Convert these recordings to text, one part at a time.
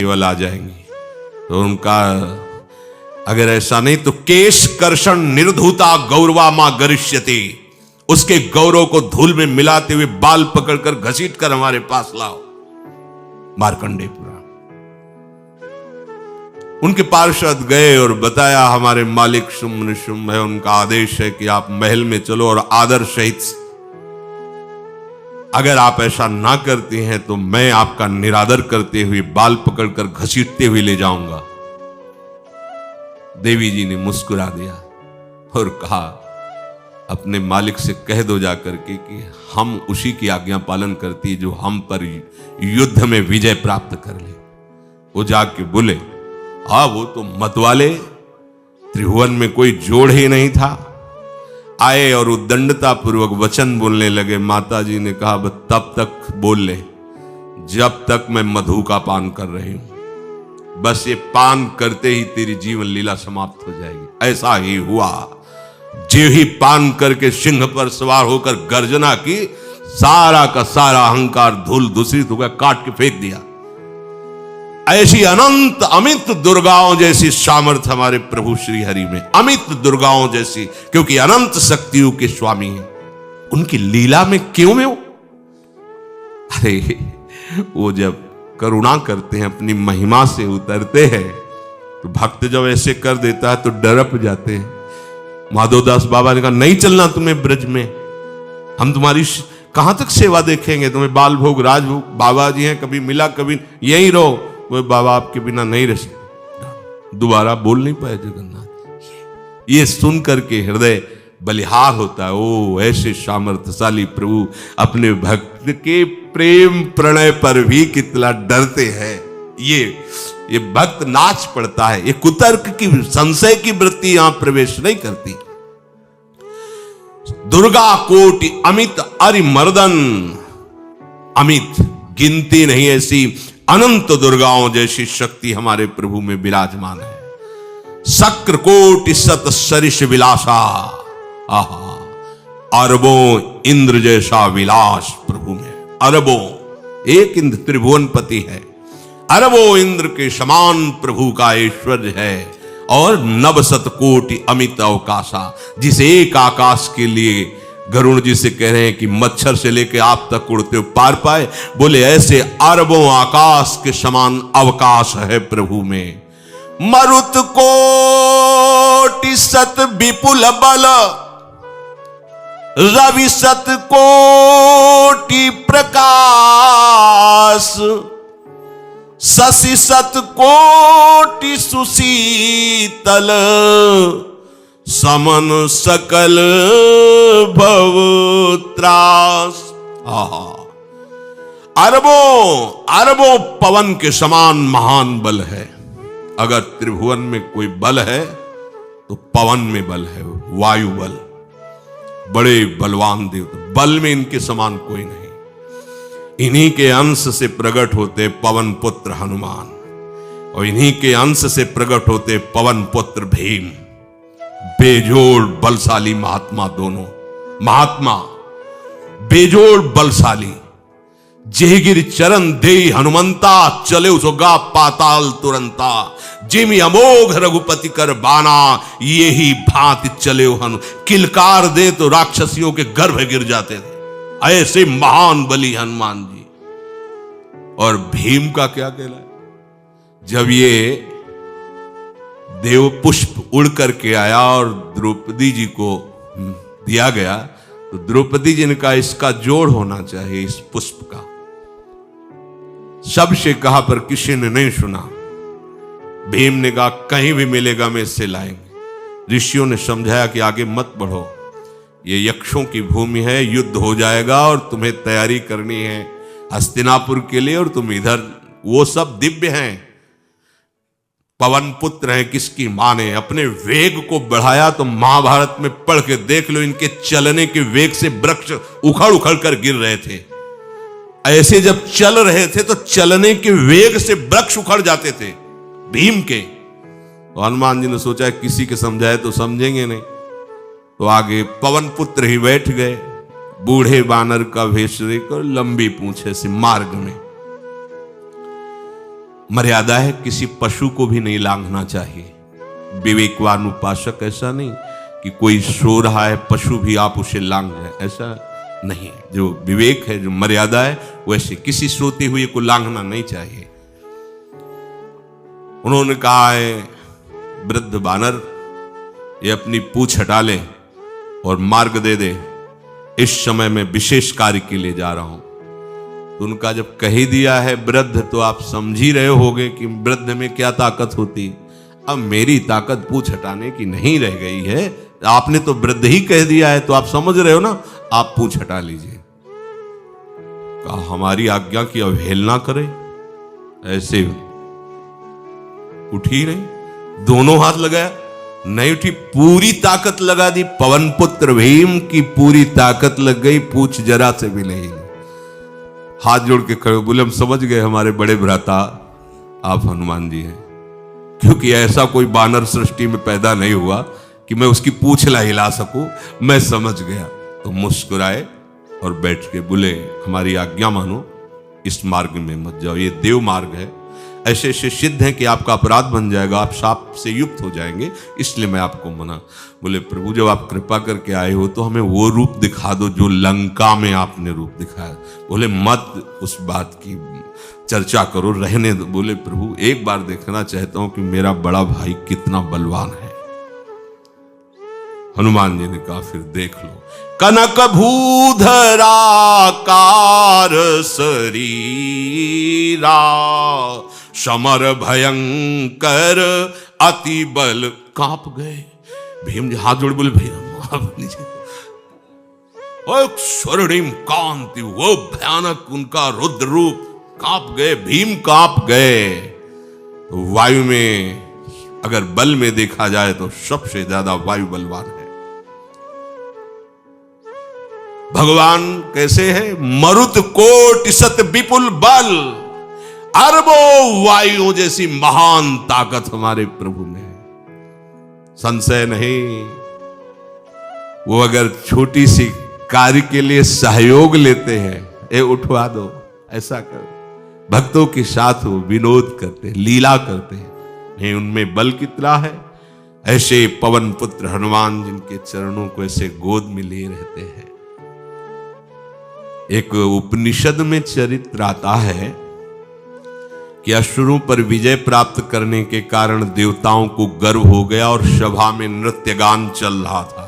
केवल आ जाएंगी। तो उनका अगर ऐसा नहीं तो केश कर्षण निर्धूता गौरवा मां गरिष्यति, उसके गौरव को धूल में मिलाते हुए बाल पकड़कर घसीट कर हमारे पास लाओ। मार्कंडेय पुराण। उनके पार्षद गए और बताया हमारे मालिक शुंभ निशुंभ है, उनका आदेश है कि आप महल में चलो और आदर सहित, अगर आप ऐसा ना करती हैं तो मैं आपका निरादर करते हुए बाल पकड़कर घसीटते हुए ले जाऊंगा। देवी जी ने मुस्कुरा दिया और कहा अपने मालिक से कह दो जाकर के कि हम उसी की आज्ञा पालन करती जो हम पर युद्ध में विजय प्राप्त कर ले। वो जाके बोले हाँ वो तो मतवाले, त्रिभुवन में कोई जोड़ ही नहीं था। आए और उद्दंडता पूर्वक वचन बोलने लगे। माता जी ने कहा तब तक बोल ले जब तक मैं मधु का पान कर रही हूं, बस ये पान करते ही तेरी जीवन लीला समाप्त हो जाएगी। ऐसा ही हुआ। जो ही पान करके सिंह पर सवार होकर गर्जना की, सारा का सारा अहंकार धूल दूषित हो गया, काट के फेंक दिया। ऐसी अनंत अमित दुर्गाओं जैसी सामर्थ्य हमारे प्रभु श्री हरि में, अमित दुर्गाओं जैसी, क्योंकि अनंत शक्तियों के स्वामी हैं। उनकी लीला में क्यों में हो? अरे वो जब करुणा करते हैं, अपनी महिमा से उतरते हैं, तो भक्त जब ऐसे कर देता है तो डरप जाते हैं। माधवदास बाबा ने कहा नहीं चलना तुम्हें ब्रज में, हम तुम्हारी कहां तक सेवा देखेंगे, तुम्हें बाल भोग राजभोग, बाबा जी हैं, कभी मिला कभी यहीं रहो। वो बाबा आपके बिना नहीं रह सकते। दोबारा बोल नहीं पाए जगन्नाथ। ये सुन करके हृदय बलिहार होता है। ओ ऐसे सामर्थ्यशाली प्रभु अपने भक्त के प्रेम प्रणय पर भी कितना डरते हैं। ये भक्त नाच पड़ता है। ये कुतर्क की संशय की वृत्ति यहां प्रवेश नहीं करती। दुर्गा कोटि अमित अरिमर्दन, अमित गिनती नहीं ऐसी अनंत दुर्गाओं जैसी शक्ति हमारे प्रभु में विराजमान है। शक्र कोटि सत सरिष विलासा, आहा अरबों इंद्र जैसा विलास प्रभु में। अरबों, एक इंद्र त्रिभुवनपति है, अरबों इंद्र के समान प्रभु का ऐश्वर्य है। और नवशत कोटि अमित अवकाशा, जिस एक आकाश के लिए गरुड़ जी से कह रहे हैं कि मच्छर से लेके आप तक उड़ते हो पार पाए, बोले ऐसे अरबों आकाश के समान अवकाश है प्रभु में। मरुत कोटि सत विपुल बल, रवि सत कोटि प्रकाश, शशि सत कोटि सुशीतल, समन सकल भव त्रास। अरबों पवन के समान महान बल है। अगर त्रिभुवन में कोई बल है तो पवन में बल है, वायु बल। बड़े बलवान देवता, बल में इनके समान कोई नहीं। इन्हीं के अंश से प्रकट होते पवन पुत्र हनुमान, और इन्हीं के अंश से प्रकट होते पवन पुत्र भीम। बेजोड़ बलशाली महात्मा, दोनों महात्मा बेजोड़ बलशाली। जेगिर चरण दे हनुमंता, चले उसोगा पाताल तुरंता। जिमि अमोघ रघुपति कर बाना, ये ही भांति चले हनु। किलकार दे तो राक्षसियों के गर्भ गिर जाते थे। ऐसे महान बली हनुमान जी। और भीम का क्या कहला है? जब ये देव पुष्प उड़ करके आया और द्रौपदी जी को दिया गया, तो द्रौपदी जी ने कहा इसका जोड़ होना चाहिए, इस पुष्प का। सबसे कहा पर किसी ने नहीं सुना। भीम ने कहा कहीं भी मिलेगा मैं इससे लाएंगे। ऋषियों ने समझाया कि आगे मत बढ़ो, ये यक्षों की भूमि है, युद्ध हो जाएगा और तुम्हें तैयारी करनी है हस्तिनापुर के लिए, और तुम इधर, वो सब दिव्य हैं, पवन पुत्र हैं, किसकी माने। अपने वेग को बढ़ाया तो महाभारत में पढ़ के देख लो, इनके चलने के वेग से वृक्ष उखड़ उखड़ कर गिर रहे थे। ऐसे जब चल रहे थे तो चलने के वेग से वृक्ष उखड़ जाते थे भीम के। तो हनुमान जी ने सोचा किसी के समझाए तो समझेंगे नहीं, तो आगे पवन पुत्र ही बैठ गए, बूढ़े बानर का भेष लेकर, लंबी पूंछे से मार्ग में। मर्यादा है, किसी पशु को भी नहीं लांघना चाहिए। विवेकवान उपासक ऐसा नहीं कि कोई सो रहा है पशु भी आप उसे लांघ जाए, ऐसा नहीं। जो विवेक है, जो मर्यादा है, वैसे किसी सोते हुए को लांघना नहीं चाहिए। उन्होंने कहा है वृद्ध बानर ये अपनी पूंछ हटा ले और मार्ग दे दे, इस समय मैं विशेष कार्य के लिए जा रहा हूं। तो उनका जब कह ही दिया है वृद्ध, तो आप समझ ही रहे होगे कि वृद्ध में क्या ताकत होती। अब मेरी ताकत पूंछ हटाने की नहीं रह गई है, आपने तो वृद्ध ही कह दिया है, तो आप समझ रहे हो ना, आप पूंछ हटा लीजिए। कहा हमारी आज्ञा की अवहेलना करे, ऐसे उठी नहीं, दोनों हाथ लगाया, नहीं उठी, पूरी ताकत लगा दी। पवन पुत्र भीम की पूरी ताकत लग गई, पूछ जरा से भी नहीं। हाथ जोड़ के खड़े बोले हम समझ गए हमारे बड़े भ्राता आप हनुमान जी हैं, क्योंकि ऐसा कोई बानर सृष्टि में पैदा नहीं हुआ कि मैं उसकी पूंछ ला हिला सकूं। मैं समझ गया। तो मुस्कुराए और बैठ के बोले हमारी आज्ञा मानो, इस मार्ग में मत जाओ, ये देव मार्ग है, ऐसे ऐसे सिद्ध हैं कि आपका अपराध बन जाएगा, आप शाप से युक्त हो जाएंगे, इसलिए मैं आपको मना। बोले प्रभु जब आप कृपा करके आए हो तो हमें वो रूप दिखा दो जो लंका में आपने रूप दिखाया। बोले मत उस बात की चर्चा करो, रहने दो। बोले प्रभु एक बार देखना चाहता हूं कि मेरा बड़ा भाई कितना बलवान है। हनुमान जी ने कहा फिर देख लो। कनक भूधराकार शरीरा, समर भयंकर अति बल। कांप गए भीम जी, हाथ जोड़ बोले भैया माफ लीजिए। स्वर्णिम कांति, वो भयानक उनका रुद्र रूप, कांप गए भीम, कांप गए। वायु में अगर बल में देखा जाए तो सबसे ज्यादा वायु बलवान है। भगवान कैसे है? मरुत कोट सत विपुल बल, अरबों वायु जैसी महान ताकत हमारे प्रभु में है, संशय नहीं। वो अगर छोटी सी कार्य के लिए सहयोग लेते हैं, ए उठवा दो, ऐसा कर, भक्तों के साथ वो विनोद करते, लीला करते हैं, नहीं उनमें बल कितना है। ऐसे पवन पुत्र हनुमान जिनके चरणों को ऐसे गोद में लिए रहते हैं। एक उपनिषद में चरित्र आता है कि असुरों पर विजय प्राप्त करने के कारण देवताओं को गर्व हो गया और सभा में नृत्य गान चल रहा था।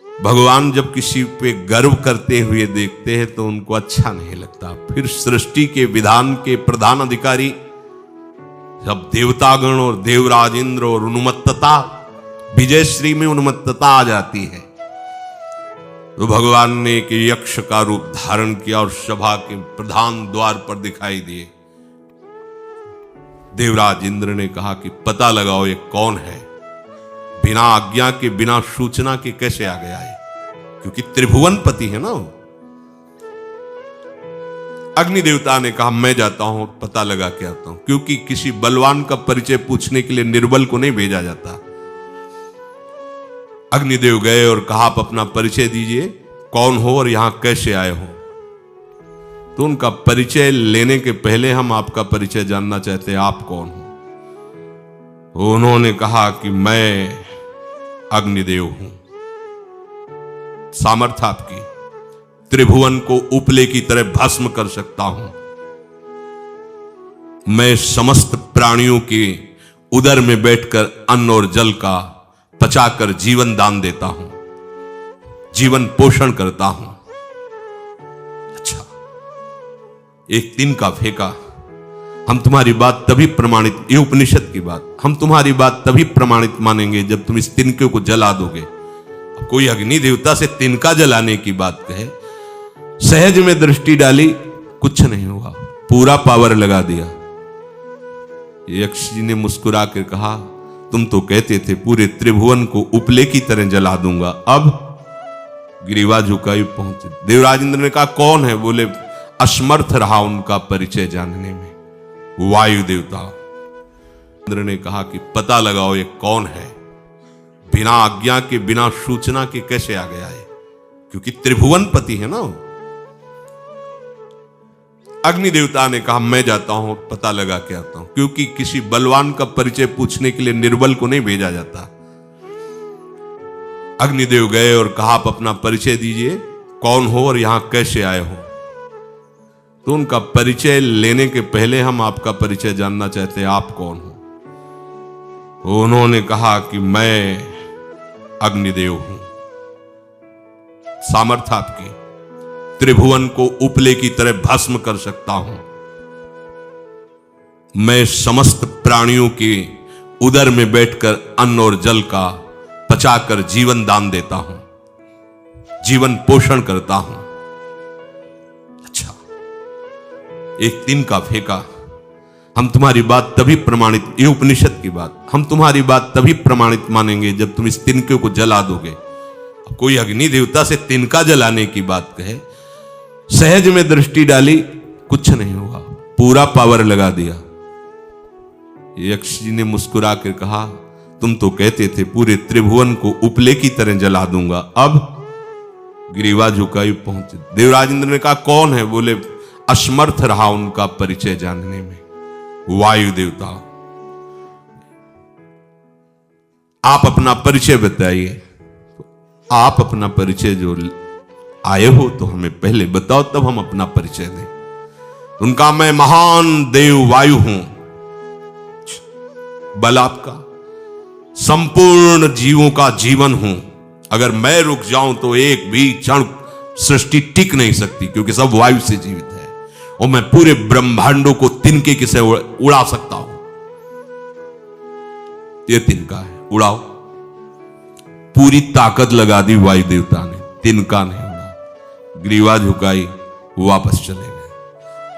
भगवान जब किसी पे गर्व करते हुए देखते हैं तो उनको अच्छा नहीं लगता। फिर सृष्टि के विधान के प्रधान अधिकारी जब देवतागण और देवराज इंद्र और उन्मत्तता, विजयश्री में उन्मत्तता आ जाती है, तो भगवान ने एक यक्ष का रूप धारण किया और सभा के प्रधान द्वार पर दिखाई दिए। देवराज इंद्र ने कहा कि पता लगाओ ये कौन है, बिना आज्ञा के बिना सूचना के कैसे आ गया है, क्योंकि त्रिभुवन पति है ना। अग्नि देवता ने कहा मैं जाता हूं, पता लगा के आता हूं, क्योंकि किसी बलवान का परिचय पूछने के लिए निर्बल को नहीं भेजा जाता। अग्निदेव गए और कहा आप अपना परिचय दीजिए, कौन हो और यहां कैसे आए हो। तो उनका परिचय लेने के पहले हम आपका परिचय जानना चाहते हैं, आप कौन हो। तो उन्होंने कहा कि मैं अग्निदेव हूं, सामर्थ्य आपकी, त्रिभुवन को उपले की तरह भस्म कर सकता हूं। मैं समस्त प्राणियों के उदर में बैठकर अन्न और जल का पचाकर जीवन दान देता हूं, जीवन पोषण करता हूं। अच्छा, एक तिनका फेंका, हम तुम्हारी बात तभी प्रमाणित, ये उपनिषद की बात, हम तुम्हारी बात तभी प्रमाणित मानेंगे जब तुम इस तिनके को जला दोगे। अब कोई अग्नि देवता से तिनका जलाने की बात कहे, सहज में दृष्टि डाली, कुछ नहीं हुआ, पूरा पावर लगा दिया। यक्ष जी ने मुस्कुरा कर कहा तुम तो कहते थे पूरे त्रिभुवन को उपले की तरह जला दूंगा, अब गिरीवा झुकाई पहुंचे। देवराज इंद्र ने कहा कौन है? बोले असमर्थ रहा उनका परिचय जानने में, वायु देवता। इंद्र ने कहा कि पता लगाओ ये कौन है, बिना आज्ञा के बिना सूचना के कैसे आ गया है, क्योंकि त्रिभुवन पति है ना। अग्नि देवता ने कहा मैं जाता हूं, पता लगा के आता हूं, क्योंकि किसी बलवान का परिचय पूछने के लिए निर्बल को नहीं भेजा जाता। अग्निदेव गए और कहा आप अपना परिचय दीजिए, कौन हो और यहां कैसे आए हो। तो उनका परिचय लेने के पहले हम आपका परिचय जानना चाहते हैं, आप कौन हो। तो उन्होंने कहा कि मैं अग्निदेव हूं। सामर्थ्य आपकी, त्रिभुवन को उपले की तरह भस्म कर सकता हूं। मैं समस्त प्राणियों के उदर में बैठकर अन्न और जल का पचाकर जीवन दान देता हूं, जीवन पोषण करता हूं। अच्छा, एक तिनका फेंका, हम तुम्हारी बात तभी प्रमाणित, ये उपनिषद की बात, हम तुम्हारी बात तभी प्रमाणित मानेंगे जब तुम इस तिनके को जला दोगे। अब कोई अग्नि देवता से तिनका जलाने की बात कहे, सहज में दृष्टि डाली, कुछ नहीं हुआ, पूरा पावर लगा दिया। यक्ष जी ने मुस्कुरा कर कहा तुम तो कहते थे पूरे त्रिभुवन को उपले की तरह जला दूंगा, अब ग्रीवा झुकाई पहुंचे। देवराजेंद्र ने कहा कौन है। बोले असमर्थ रहा उनका परिचय जानने में, वायु देवता। आप अपना परिचय बताइए। आप अपना परिचय जो आए हो तो हमें पहले बताओ, तब हम अपना परिचय दें। उनका मैं महान देव वायु हूं। बल आपका, संपूर्ण जीवों का जीवन हूं। अगर मैं रुक जाऊं तो एक भी क्षण सृष्टि टिक नहीं सकती, क्योंकि सब वायु से जीवित है। और मैं पूरे ब्रह्मांडों को तिनके से उड़ा सकता हूं। ये तिनका है, उड़ाओ। पूरी ताकत लगा दी वायु देवता ने, तिनका नहीं उड़ा। ग्रीवा झुकाई, वापस चले गए।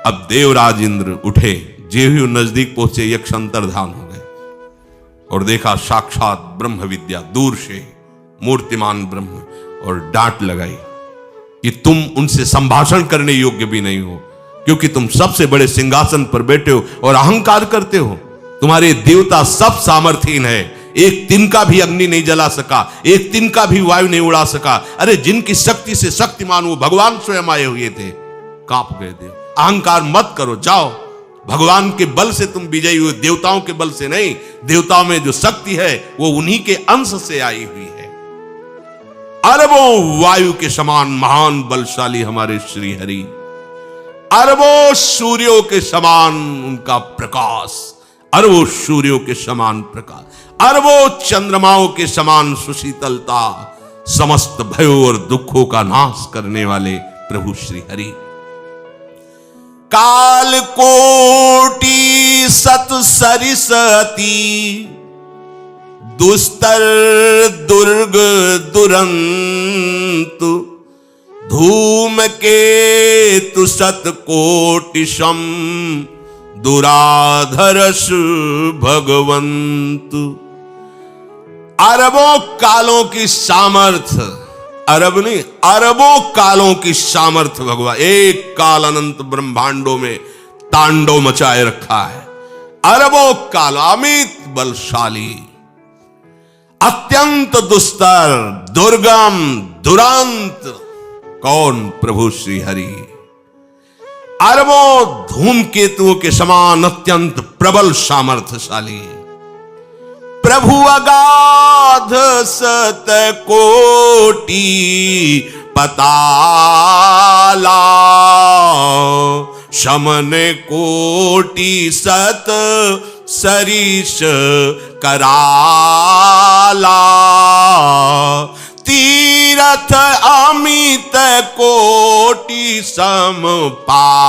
अब देवराज इंद्र उठे, जे ही नजदीक पहुंचे यक्ष अंतर्धान हो गए और देखा साक्षात ब्रह्म विद्या दूर से मूर्तिमान ब्रह्म, और डांट लगाई कि तुम उनसे संभाषण करने योग्य भी नहीं हो, क्योंकि तुम सबसे बड़े सिंहासन पर बैठे हो और अहंकार करते हो। तुम्हारे देवता सब सामर्थ्यहीन है, एक तिनका भी अग्नि नहीं जला सका, एक तिनका भी वायु नहीं उड़ा सका। अरे जिनकी शक्ति से शक्तिमान वो भगवान स्वयं आए हुए थे, कांप गए थे। अहंकार मत करो, जाओ। भगवान के बल से तुम विजयी हुए, देवताओं के बल से नहीं। देवताओं में जो शक्ति है वो उन्हीं के अंश से आई हुई है। अरबों वायु के समान महान बलशाली हमारे श्री हरि, अरबों सूर्यों के समान उनका प्रकाश, अरबों सूर्यों के समान प्रकाश, अरबों चंद्रमाओं के समान सुशीतलता, समस्त भयों और दुखों का नाश करने वाले प्रभु श्री हरि। काल कोटि सत सरिस अति, दुस्तर दुर्ग दुरंत, धूम केतु सत कोटि सम, दुराधरस भगवंत। अरबों कालों की सामर्थ्य, अरब नहीं अरबों कालों की सामर्थ्य भगवान, एक काल अनंत ब्रह्मांडों में तांडव मचाए रखा है। अरबों काल, अमित बलशाली, अत्यंत दुस्तर, दुर्गम, दुरांत। कौन? प्रभु श्री हरि। अरबों धूमकेतुओं के समान अत्यंत प्रबल सामर्थ्यशाली प्रभु, अगाध सत कोटि पताला, शमन कोटि सत सरिस कराला, तीरथ अमित कोटि सम पावन,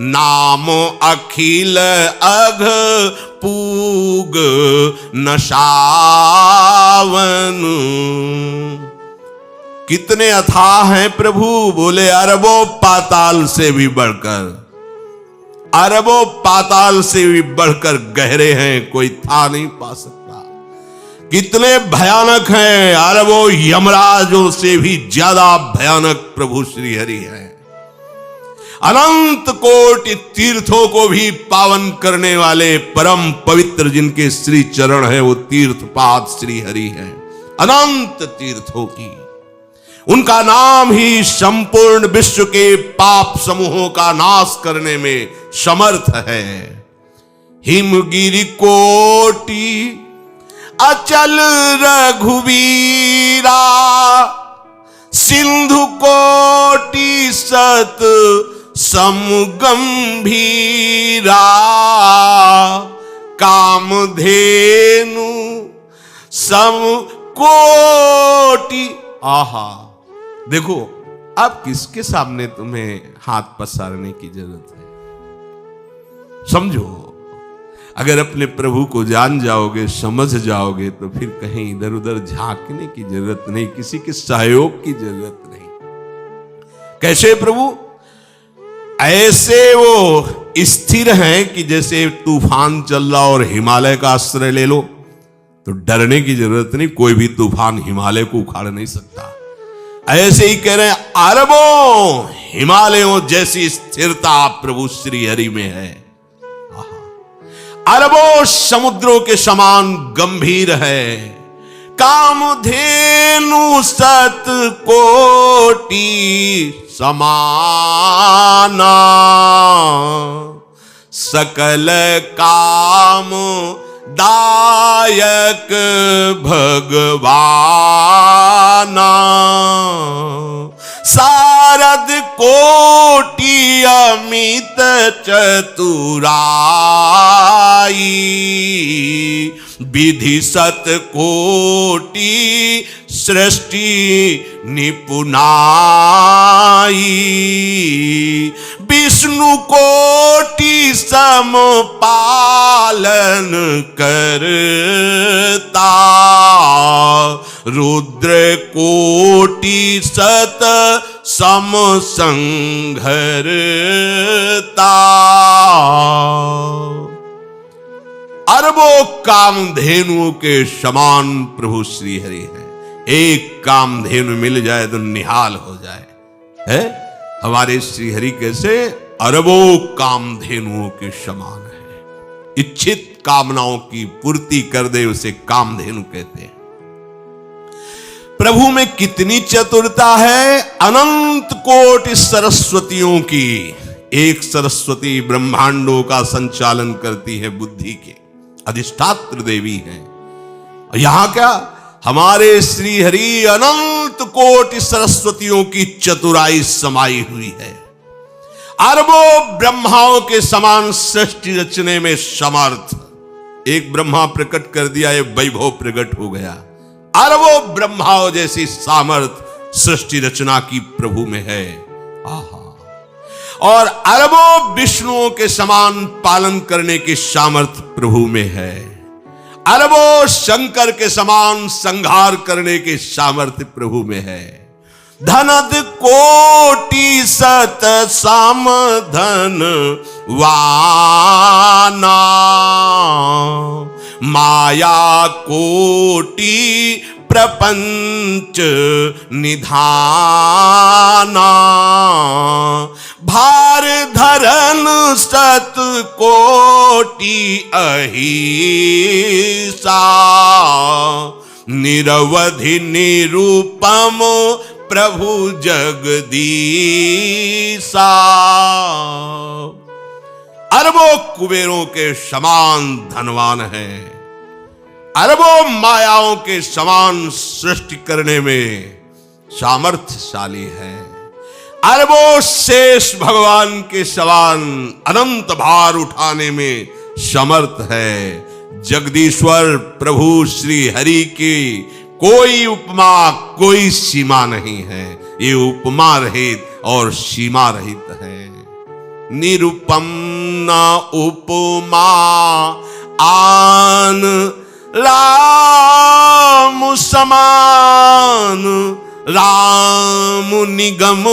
नाम अखिल अघ पूग नशावन। कितने अथाह हैं प्रभु। बोले अरबों पाताल से भी बढ़कर, अरबों पाताल से भी बढ़कर गहरे हैं, कोई था नहीं पा सकता। कितने भयानक हैं, अरबों यमराजों से भी ज्यादा भयानक प्रभु श्री हरि हैं। अनंत कोटि तीर्थों को भी पावन करने वाले परम पवित्र जिनके श्री चरण है, वो तीर्थपाद श्री हरि हैं। अनंत तीर्थों की उनका नाम ही संपूर्ण विश्व के पाप समूहों का नाश करने में समर्थ है। हिमगिरि कोटि अचल रघुवीरा, सिंधु कोटि सत समगंभीरा, कामधेनु सम कोटि। आहा, देखो अब किसके सामने तुम्हें हाथ पसारने की जरूरत है? समझो, अगर अपने प्रभु को जान जाओगे, समझ जाओगे, तो फिर कहीं इधर उधर झांकने की जरूरत नहीं, किसी के सहयोग की जरूरत नहीं। कैसे प्रभु? ऐसे वो स्थिर हैं कि जैसे तूफान चल रहा और हिमालय का आश्रय ले लो तो डरने की जरूरत नहीं, कोई भी तूफान हिमालय को उखाड़ नहीं सकता। ऐसे ही कह रहे हैं, अरबों हिमालयों जैसी स्थिरता प्रभु श्री हरि में है। अरबों समुद्रों के समान गंभीर है। कामधेनु सत कोटि समाना, सकल काम दायक भगवाना, सारद कोटि अमित चतुराई, विधि सत कोटि सृष्टि निपुनाई, विष्णु कोटि सम पालन करता, रुद्र कोटि सत सम संघरता। अरबों कामधेनुओं के समान प्रभु श्री हरि है। एक कामधेनु मिल जाए तो निहाल हो जाए है। हमारे श्री हरि कैसे? अरबों कामधेनुओं के समान है। इच्छित कामनाओं की पूर्ति कर दे उसे कामधेनु कहते हैं। प्रभु में कितनी चतुरता है! अनंत कोटि सरस्वतियों की एक सरस्वती ब्रह्मांडों का संचालन करती है, बुद्धि के अधिष्ठात्र देवी हैं। यहां क्या, हमारे श्री हरि अनंत कोटि सरस्वतियों की चतुराई समाई हुई है। अरबों ब्रह्माओं के समान सृष्टि रचने में समर्थ। एक ब्रह्मा प्रकट कर दिया, ये वैभव प्रकट हो गया। अरबों ब्रह्माओं जैसी सामर्थ सृष्टि रचना की प्रभु में है। आहा, और अरबों विष्णुओं के समान पालन करने की सामर्थ प्रभु में है। अरबों शंकर के समान संहार करने की सामर्थ्य प्रभु में है। धनद कोटि सत समधन वाना, माया कोटि प्रपंच निधाना, भार धरन सत कोटि अहिसा, निरवधि निरूपम प्रभु जगदीसा। अरबों कुबेरों के समान धनवान है। अरबों मायाओं के समान सृष्टि करने में सामर्थ्यशाली है। अरबों शेष भगवान के समान अनंत भार उठाने में समर्थ है। जगदीश्वर प्रभु श्री हरि की कोई उपमा, कोई सीमा नहीं है। ये उपमा रहित और सीमा रहित है। निरुपम न उपमा आन राम समान, राम निगम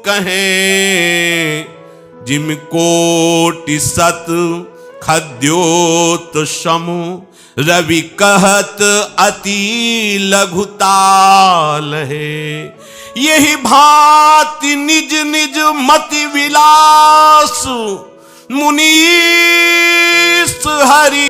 कहे, जिम कोटि सत खद्योत समु, रवि कहत अति लघुताल है। यही भांति निज निज मति विलास, मुनीस हरि